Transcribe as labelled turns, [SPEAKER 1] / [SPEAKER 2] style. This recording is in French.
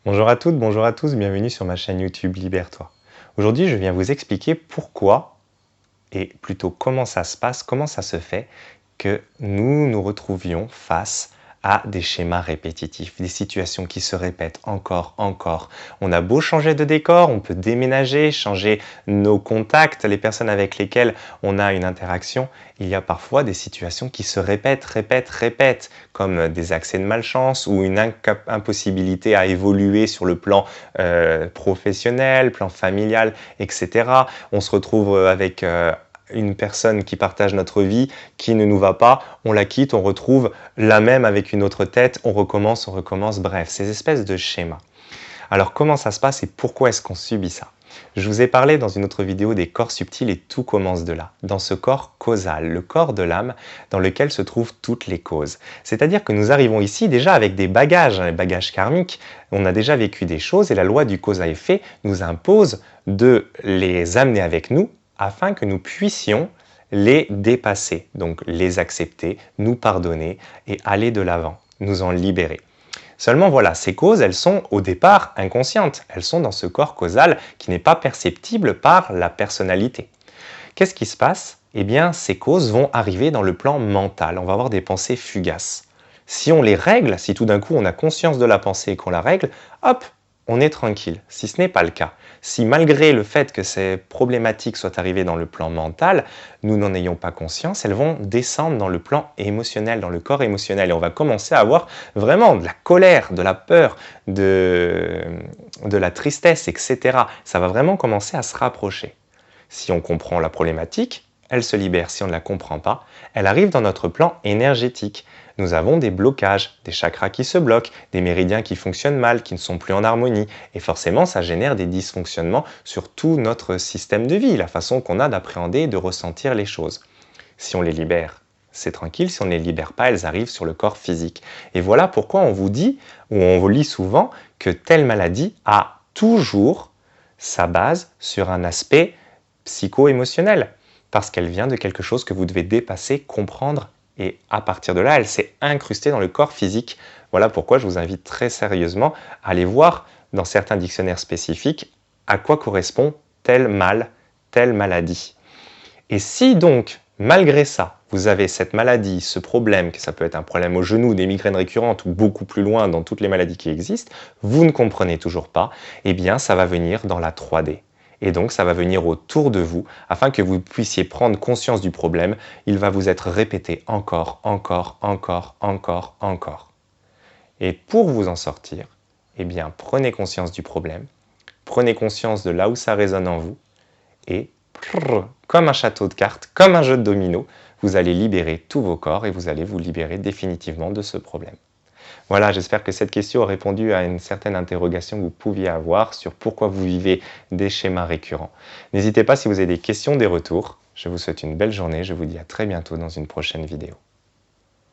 [SPEAKER 1] Bonjour à toutes, bonjour à tous, bienvenue sur ma chaîne YouTube Libère-toi. Aujourd'hui, je viens vous expliquer pourquoi, et plutôt comment ça se passe, comment ça se fait que nous nous retrouvions face à des schémas répétitifs, des situations qui se répètent encore. On a beau changer de décor, on peut déménager, changer nos contacts, les personnes avec lesquelles on a une interaction, il y a parfois des situations qui se répètent, comme des accès de malchance ou une impossibilité à évoluer sur le plan professionnel, plan familial, etc. On se retrouve avec une personne qui partage notre vie, qui ne nous va pas, on la quitte, on retrouve la même avec une autre tête, on recommence, bref, ces espèces de schémas. Alors comment ça se passe et pourquoi est-ce qu'on subit ça? Je vous ai parlé dans une autre vidéo des corps subtils et tout commence de là, dans ce corps causal, le corps de l'âme dans lequel se trouvent toutes les causes. C'est-à-dire que nous arrivons ici déjà avec des bagages, les bagages karmiques, on a déjà vécu des choses et la loi du cause à effet nous impose de les amener avec nous afin que nous puissions les dépasser, donc les accepter, nous pardonner et aller de l'avant, nous en libérer. Seulement voilà, ces causes, elles sont au départ inconscientes, elles sont dans ce corps causal qui n'est pas perceptible par la personnalité. Qu'est-ce qui se passe? Eh bien, ces causes vont arriver dans le plan mental, on va avoir des pensées fugaces. Si on les règle, si tout d'un coup on a conscience de la pensée et qu'on la règle, hop, on est tranquille. Si ce n'est pas le cas, si malgré le fait que ces problématiques soient arrivées dans le plan mental, nous n'en ayons pas conscience, elles vont descendre dans le plan émotionnel, dans le corps émotionnel. Et on va commencer à avoir vraiment de la colère, de la peur, de la tristesse, etc. Ça va vraiment commencer à se rapprocher. Si on comprend la problématique, elle se libère. Si on ne la comprend pas, elle arrive dans notre plan énergétique. Nous avons des blocages, des chakras qui se bloquent, des méridiens qui fonctionnent mal, qui ne sont plus en harmonie. Et forcément, ça génère des dysfonctionnements sur tout notre système de vie, la façon qu'on a d'appréhender et de ressentir les choses. Si on les libère, c'est tranquille. Si on ne les libère pas, elles arrivent sur le corps physique. Et voilà pourquoi on vous dit, ou on vous lit souvent, que telle maladie a toujours sa base sur un aspect psycho-émotionnelle, parce qu'elle vient de quelque chose que vous devez dépasser, comprendre, et à partir de là, elle s'est incrustée dans le corps physique. Voilà pourquoi je vous invite très sérieusement à aller voir dans certains dictionnaires spécifiques à quoi correspond tel mal, telle maladie. Et si donc, malgré ça, vous avez cette maladie, ce problème, que ça peut être un problème au genou, des migraines récurrentes ou beaucoup plus loin dans toutes les maladies qui existent, vous ne comprenez toujours pas, eh bien ça va venir dans la 3D. Et donc, ça va venir autour de vous afin que vous puissiez prendre conscience du problème. Il va vous être répété encore. Et pour vous en sortir, eh bien, prenez conscience du problème, prenez conscience de là où ça résonne en vous et comme un château de cartes, comme un jeu de domino, vous allez libérer tous vos corps et vous allez vous libérer définitivement de ce problème. Voilà, j'espère que cette question a répondu à une certaine interrogation que vous pouviez avoir sur pourquoi vous vivez des schémas récurrents. N'hésitez pas si vous avez des questions, des retours. Je vous souhaite une belle journée, je vous dis à très bientôt dans une prochaine vidéo.